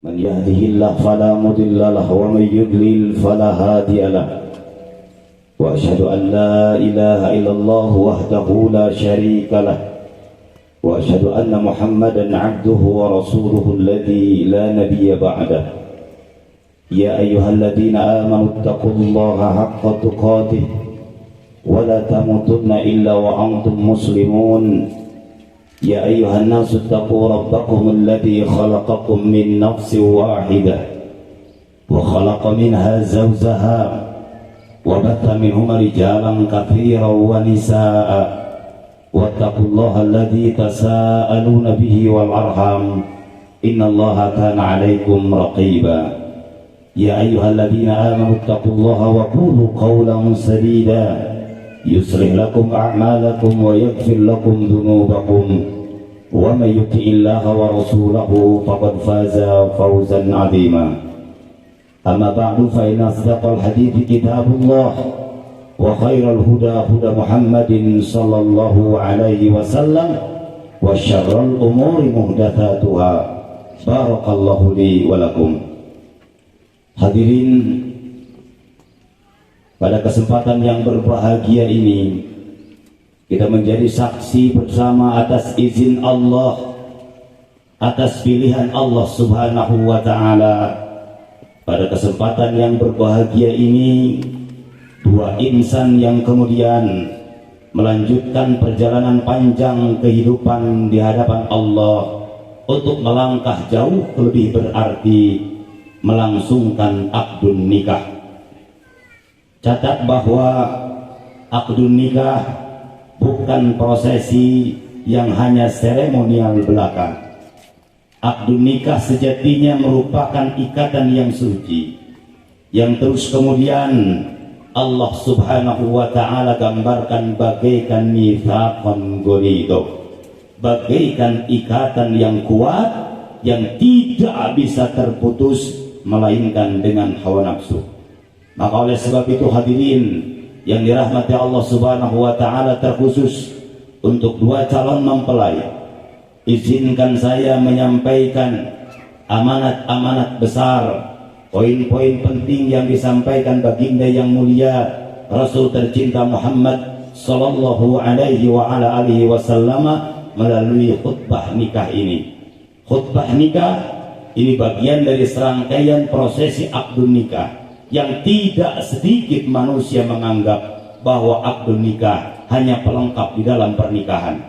من يهده الله فلا مضل له ومن يضلل فلا هادي له وأشهد أن لا إله إلا الله وحده لا شريك له وأشهد أن محمدا عبده ورسوله الذي لا نبي بعده يا أيها الذين آمنوا اتقوا الله حق تقاته ولا تموتن إلا وأنتم مسلمون يا أيها الناس اتقوا ربكم الذي خلقكم من نفس واحدة وخلق منها زوجها وبث منهما رجالا كثيرا ونساء واتقوا الله الذي تساءلون به والأرحام إن الله كان عليكم رقيبا يا أيها الذين آمنوا اتقوا الله وقولوا قولا سديدا يصلح لكم أعمالكم ويغفر لكم ذنوبكم ومن يطع الله ورسوله فقد فاز فوزا عظيما أما بعد فإن أصدق الحديث كتاب الله وخير الهدى هدى محمد صلى الله عليه وسلم وشر الأمور محدثاتها بارك الله لي ولكم. Hadirin, pada kesempatan yang berbahagia ini kita menjadi saksi bersama atas izin Allah, atas pilihan Allah Subhanahu wa ta'ala. Pada kesempatan yang berbahagia ini, dua insan yang kemudian melanjutkan perjalanan panjang kehidupan di hadapan Allah untuk melangkah jauh lebih berarti melangsungkan akdun nikah. Catat bahwa akdun nikah bukan prosesi yang hanya seremonial belaka. Akdun nikah sejatinya merupakan ikatan yang suci, yang terus kemudian Allah Subhanahu wa ta'ala gambarkan bagaikan mitsaqan ghalidha, bagaikan ikatan yang kuat yang tidak bisa terputus melainkan dengan hawa nafsu. Maka oleh sebab itu hadirin yang dirahmati Allah Subhanahu wa ta'ala, terkhusus untuk dua calon mempelai, izinkan saya menyampaikan amanat-amanat besar, poin-poin penting yang disampaikan baginda yang mulia Rasul tercinta Muhammad sallallahu alaihi wa ala alihi wasallam melalui khutbah nikah ini. Khutbah nikah ini bagian dari serangkaian prosesi akdun nikah yang tidak sedikit manusia menganggap bahwa akdun nikah hanya pelengkap di dalam pernikahan.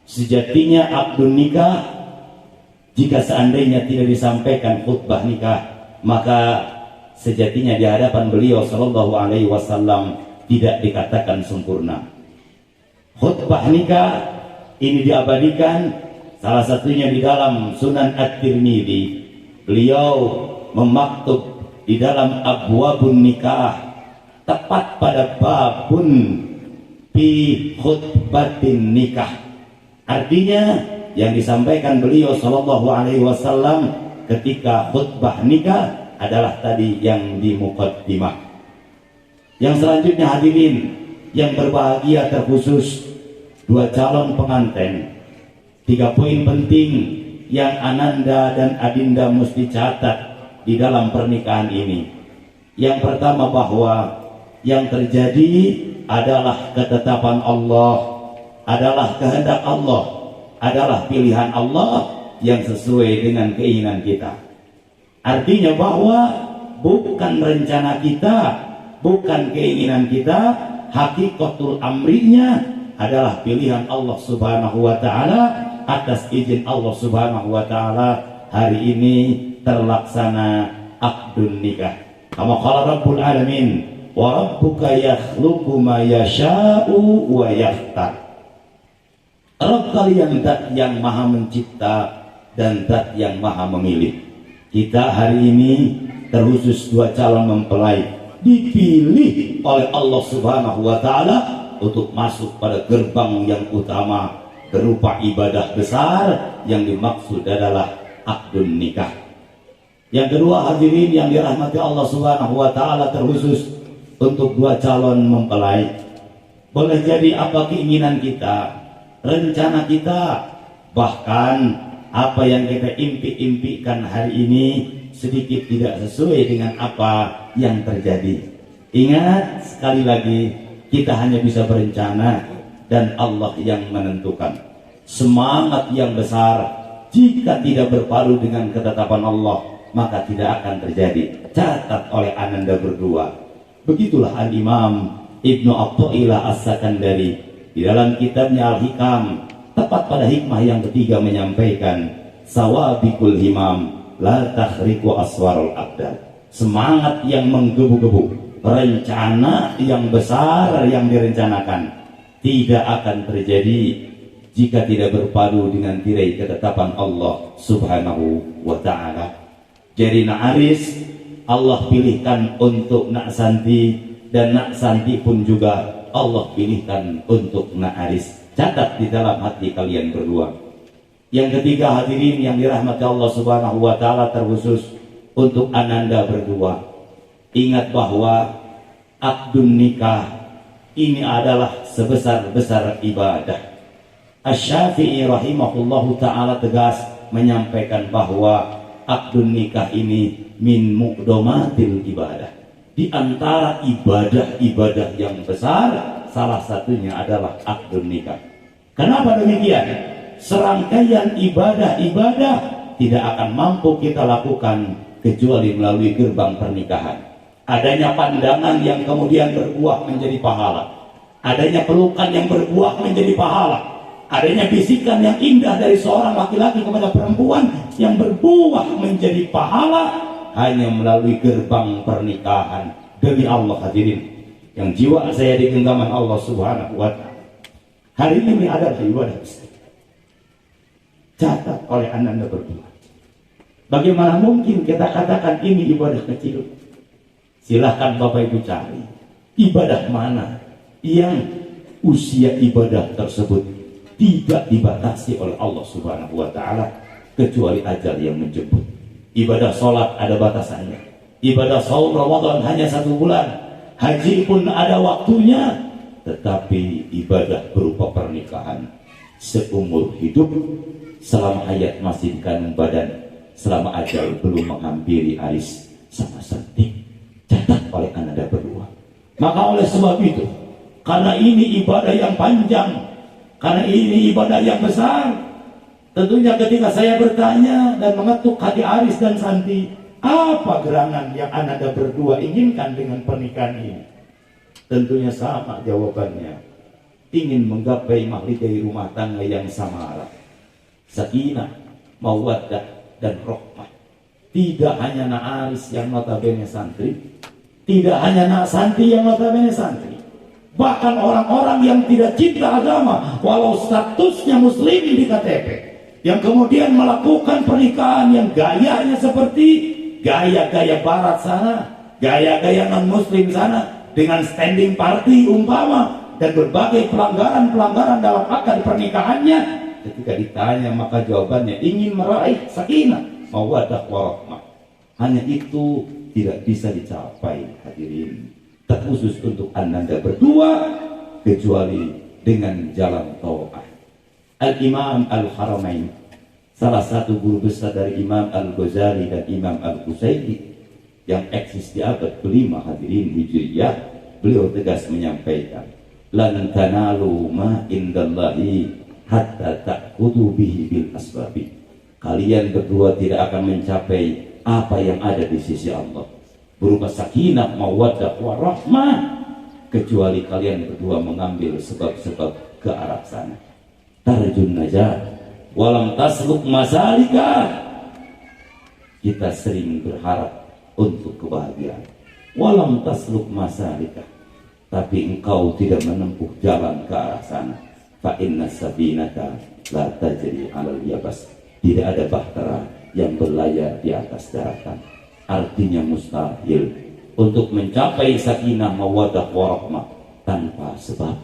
Sejatinya akdun nikah, jika seandainya tidak disampaikan khutbah nikah, maka sejatinya di hadapan beliau sallallahu alaihi wasallam tidak dikatakan sempurna. Khutbah nikah ini diabadikan salah satunya di dalam Sunan At-Tirmidzi. Beliau memaktub di dalam abwabun nikah, tepat pada babun fi khutbatin nikah. Artinya yang disampaikan beliau sallallahu alaihi wasallam ketika khutbah nikah adalah tadi yang di muqaddimah. Yang selanjutnya hadirin yang berbahagia, terkhusus dua calon pengantin, 3 poin penting yang Ananda dan Adinda mesti catat di dalam pernikahan ini. Yang pertama, bahwa yang terjadi adalah ketetapan Allah, adalah kehendak Allah, adalah pilihan Allah yang sesuai dengan keinginan kita. Artinya bahwa bukan rencana kita, bukan keinginan kita, hakikatul amrinya adalah pilihan Allah Subhanahu wa ta'ala. Atas izin Allah Subhanahu wa ta'ala, hari ini terlaksana akdun nikah. Kama qala Rabbul Alamin, wa rabbuka yakhluqu ma yasha'u wa yakhtar. Rabb kalian zat yang maha mencipta dan zat yang maha memilih. Kita hari ini terkhusus dua calon mempelai dipilih oleh Allah Subhanahu wa ta'ala untuk masuk pada gerbang yang utama berupa ibadah besar yang dimaksud adalah akdun nikah. Yang kedua hadirin yang dirahmati Allah Subhanahu wa ta'ala, terkhusus untuk dua calon mempelai, boleh jadi apa keinginan kita, rencana kita, bahkan apa yang kita impi-impikan hari ini sedikit tidak sesuai dengan apa yang terjadi. Ingat sekali lagi, kita hanya bisa berencana dan Allah yang menentukan. Semangat yang besar jika tidak berpalu dengan ketetapan Allah, maka tidak akan terjadi. Catat oleh Ananda berdua. Begitulah Al-Imam Ibnu Athaillah As-Sakandari di dalam kitabnya Al-Hikam, tepat pada hikmah yang ketiga menyampaikan, sawabikul himam la takhriqu aswarul abdal. Semangat yang menggebu-gebu, rencana yang besar yang direncanakan tidak akan terjadi jika tidak berpadu dengan tirai ketetapan Allah Subhanahu wa ta'ala. Jadi Na'aris Allah pilihkan untuk Nak Santi, dan Nak Santi pun juga Allah pilihkan untuk Na'aris. Catat di dalam hati kalian berdua. Yang ketiga, hadirin yang dirahmati Allah Subhanahu wa ta'ala, terkhusus untuk Ananda berdua. Ingat bahwa akdun nikah ini adalah sebesar-besar ibadah. Asy-Syafi'i rahimahullahu ta'ala tegas menyampaikan bahwa akdun nikah ini min muqdomatil ibadah. Di antara ibadah-ibadah yang besar, salah satunya adalah akdun nikah. Kenapa demikian? Serangkaian ibadah-ibadah tidak akan mampu kita lakukan kecuali melalui gerbang pernikahan. Adanya pandangan yang kemudian berbuah menjadi pahala, adanya pelukan yang berbuah menjadi pahala, adanya bisikan yang indah dari seorang laki-laki kepada perempuan yang berbuah menjadi pahala, hanya melalui gerbang pernikahan. Demi Allah hadirin yang jiwa saya di genggaman Allah Subhanahu wa ta'ala, hari ini adalah ibadah besar. Catat oleh Anda berdua. Bagaimana mungkin kita katakan ini ibadah kecil? Silahkan Bapak Ibu cari ibadah mana yang usia ibadah tersebut tidak dibatasi oleh Allah Subhanahu wa ta'ala kecuali ajal yang menjemput. Ibadah sholat ada batasannya, ibadah saum Ramadan hanya 1 bulan, haji pun ada waktunya, tetapi ibadah berupa pernikahan seumur hidup, selama hayat masih di kandung badan, selama ajal belum menghampiri aris sama seperti. Catat oleh Anda berdua. Maka oleh sebab itu, karena ini ibadah yang panjang, karena ini ibadah yang besar, tentunya ketika saya bertanya dan mengetuk hati Aris dan Santi, apa gerangan yang Anda berdua inginkan dengan pernikahan ini? Tentunya sama jawabannya, ingin menggapai mahligai rumah tangga yang samara, sakinah, mawaddah, dan rahmah. Tidak hanya Na'aris yang notabene santri, tidak hanya Nak Santi yang notabene santri, bahkan orang-orang yang tidak cinta agama walau statusnya muslim di KTP, yang kemudian melakukan pernikahan yang gayanya seperti gaya-gaya barat sana, gaya-gaya non-muslim sana, dengan standing party umpama, dan berbagai pelanggaran-pelanggaran dalam akad pernikahannya. Ketika ditanya maka jawabannya ingin meraih sakinah, mawaddah warahmah. Hanya itu tidak bisa dicapai hadirin, terkhusus untuk Anda berdua, kecuali dengan jalan taat. Al-Imam Al-Haramain, salah satu guru besar dari Imam Al-Ghazali dan Imam Al-Qusairi yang eksis di abad ke-5 hadirin Hijriyah, beliau tegas menyampaikan, lan tanalu ma indallahi hatta ta'khudhu bihi bil asbabi. Kalian berdua tidak akan mencapai apa yang ada di sisi Allah berupa sakinah, mawaddah, warahmah, kecuali kalian berdua mengambil sebab-sebab ke arah sana. Tarjun najat walam tasluk masalika. Kita sering berharap untuk kebahagiaan, walam tasluk masalika, tapi engkau tidak menempuh jalan ke arah sana. Fa inna sabinata la tajri 'alal yabas. Tidak ada bahtera yang berlayar di atas daratan. Artinya mustahil untuk mencapai sakinah, mawaddah, warahmah tanpa sebab.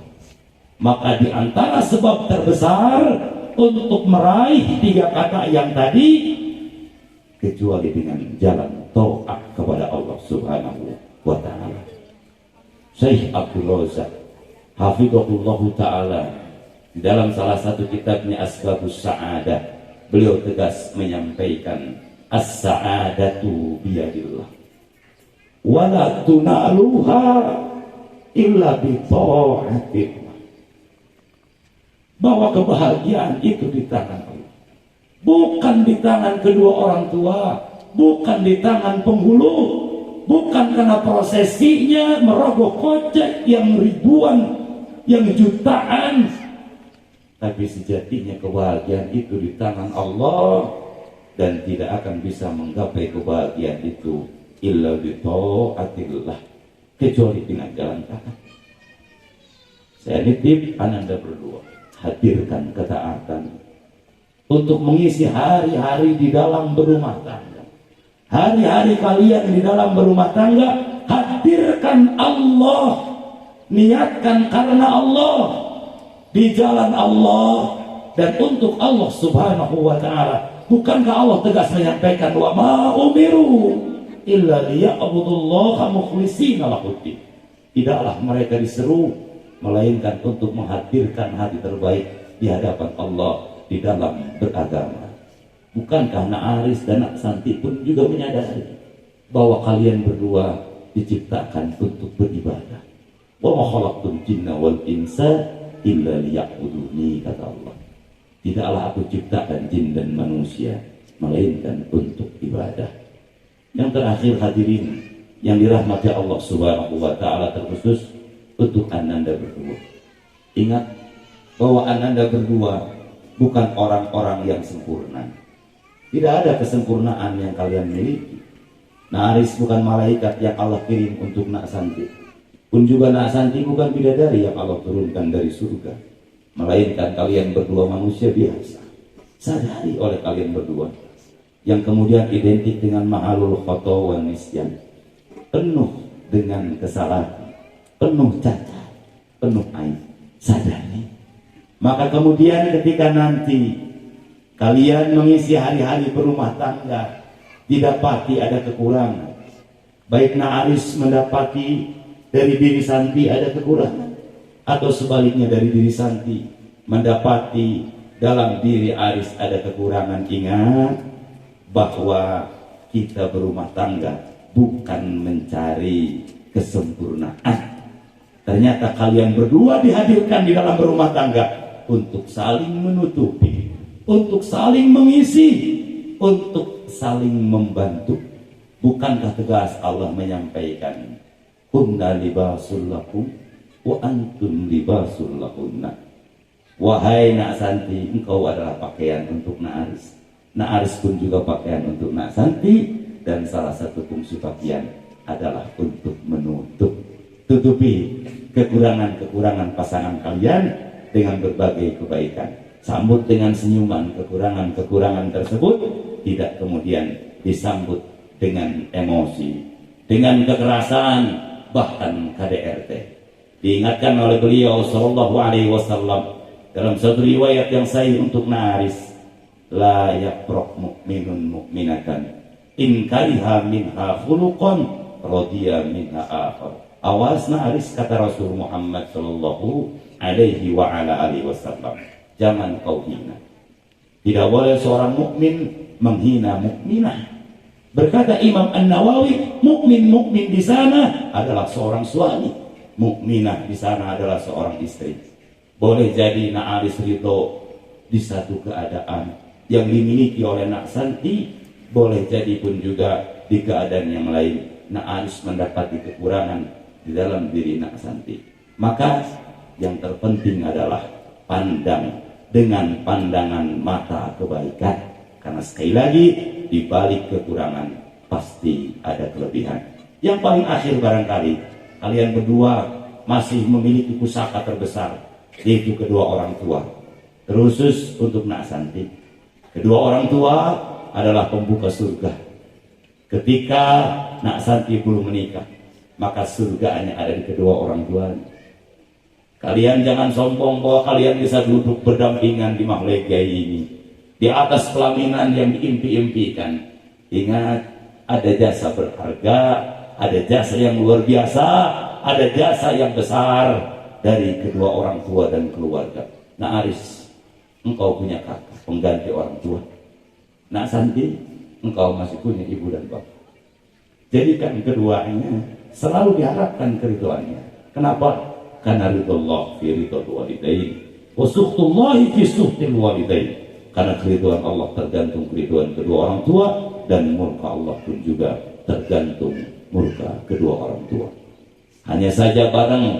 Maka di antara sebab terbesar untuk meraih 3 kata yang tadi, kecuali dengan jalan taat kepada Allah Subhanahu wa ta'ala. Syekh Abdul Razak hafizahullah ta'ala di dalam salah satu kitabnya Asbabus Sa'adah beliau tegas menyampaikan as-sa'adatu biyadillah wala tunaluha illa bi ta'atillah, bahwa kebahagiaan itu di tangan Allah, bukan di tangan kedua orang tua, bukan di tangan penghulu, bukan karena prosesinya merogoh kocek yang ribuan, yang jutaan, tapi sejatinya kebahagiaan itu di tangan Allah, dan tidak akan bisa menggapai kebahagiaan itu illa bi ta'atillah, kecuali dengan jalan taat. Saya nitip Ananda berdua, hadirkan ketaatan untuk mengisi hari-hari di dalam berumah tangga. Hari-hari kalian di dalam berumah tangga, hadirkan Allah, niatkan karena Allah, di jalan Allah dan untuk Allah subhanahu wa ta'ala. Bukankah Allah tegas menyampaikan wa ma umiru illa liya'budullaha mukhlishina lahuddin. Tidaklah mereka diseru melainkan untuk menghadirkan hati terbaik di hadapan Allah di dalam beragama. Bukankah Na'aris dan Nak Santi pun juga menyadari bahwa kalian berdua diciptakan untuk beribadah. Wa ma khalaqtul jinna wal insa illa liya'buduni, kata Allah. Tidaklah aku ciptakan jin dan manusia melainkan untuk ibadah. Yang terakhir hadirin yang dirahmati Allah subhanahu wa ta'ala, terkhusus untuk Ananda berdua. Ingat bahwa Ananda berdua bukan orang-orang yang sempurna. Tidak ada kesempurnaan yang kalian miliki. Na'aris bukan malaikat yang Allah kirim untuk Nak Santi, pun juga Nak Santi bukan bidadari yang Allah turunkan dari surga, melainkan kalian berdua manusia biasa, sadari oleh kalian berdua, yang kemudian identik dengan ma'alul khata wa nisyan, penuh dengan kesalahan, penuh cacat, penuh aib. Sadari. Maka kemudian ketika nanti kalian mengisi hari-hari berumah tangga, didapati ada kekurangan, baik Na'aris mendapati dari diri Santi ada kekurangan, atau sebaliknya dari diri Santi mendapati dalam diri Aris ada kekurangan, ingat bahwa kita berumah tangga bukan mencari kesempurnaan. Ternyata kalian berdua dihadirkan di dalam berumah tangga untuk saling menutupi, untuk saling mengisi, untuk saling membantu. Bukankah tegas Allah menyampaikan kunna libasul lakum wa antum libasul lahunna. Wahai Nak Santi, engkau adalah pakaian untuk Na'aris, Na'aris pun juga pakaian untuk Nak Santi, dan salah satu fungsi pakaian adalah untuk tutupi kekurangan-kekurangan pasangan kalian dengan berbagai kebaikan. Sambut dengan senyuman kekurangan-kekurangan tersebut, tidak kemudian disambut dengan emosi, dengan kekerasan, bahkan KDRT. Diingatkan oleh beliau sallallahu alaihi wasallam dalam satu riwayat yang sahih untuk Na'aris, la yaqraq mu'minun mu'minatan in kariha minha khuluqan radiya minha akhar. Awas Na'aris, kata Rasul Muhammad sallallahu alaihi wa ala alihi wasallam, jangan kau hina. Tidak boleh seorang mukmin menghina mukminah. Berkata Imam An-Nawawi, mukmin di sana adalah seorang suami, mukminah di sana adalah seorang istri. Boleh jadi Na'aris ridho di satu keadaan yang dimiliki oleh Nak Santi, boleh jadi pun juga di keadaan yang lain Na'aris mendapati kekurangan di dalam diri Nak Santi. Maka yang terpenting adalah pandang dengan pandangan mata kebaikan, karena sekali lagi di balik kekurangan pasti ada kelebihan. Yang paling akhir barangkali kalian berdua masih memiliki pusaka terbesar, yaitu kedua orang tua. Terkhusus untuk Nak Santi, kedua orang tua adalah pembuka surga. Ketika Nak Santi belum menikah, maka surga hanya ada di kedua orang tua. Kalian jangan sombong bahwa kalian bisa duduk berdampingan di mahligai ini, di atas pelaminan yang diimpi-impikan. Ingat, ada jasa berharga, ada jasa yang luar biasa, ada jasa yang besar dari kedua orang tua dan keluarga. Na'aris, engkau punya kakak pengganti orang tua. Nak Santi, engkau masih punya ibu dan bapak. Jadikan keduanya selalu diharapkan keriduannya. Kenapa? Karena ridullah fi ridul walidain wa sukhtullahi fi sukhtil walidain. Karena keriduan Allah tergantung keriduan kedua orang tua, dan murka Allah pun juga tergantung murka kedua orang tua. Hanya saja bareng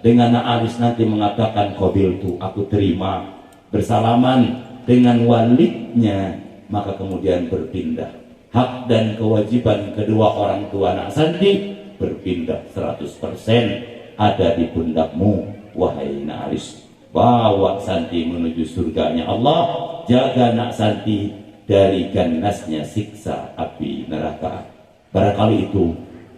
dengan Na'aris nanti mengatakan qabiltu, aku terima, bersalaman dengan walinya, maka kemudian berpindah hak dan kewajiban kedua orang tua Nak Santi berpindah 100% ada di pundakmu wahai Na'aris. Bawa Santi menuju surganya Allah, jaga Nak Santi dari ganasnya siksa api neraka. Barangkali itu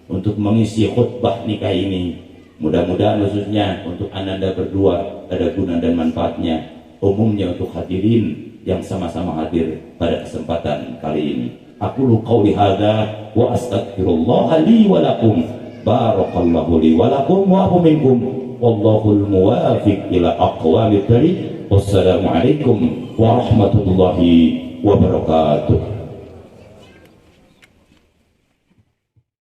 untuk mengisi khutbah nikah ini, mudah-mudahan khususnya untuk ananda berdua ada guna dan manfaatnya, umumnya untuk hadirin yang sama-sama hadir pada kesempatan kali ini. Aku qauli hadza wa astaghfirullah li wa lakum. Barakallahu li wa lakum wa afu minkum. Wallahul muwafiq ila aqwamit thariq. Wassalamu alaikum warahmatullahi wabarakatuh.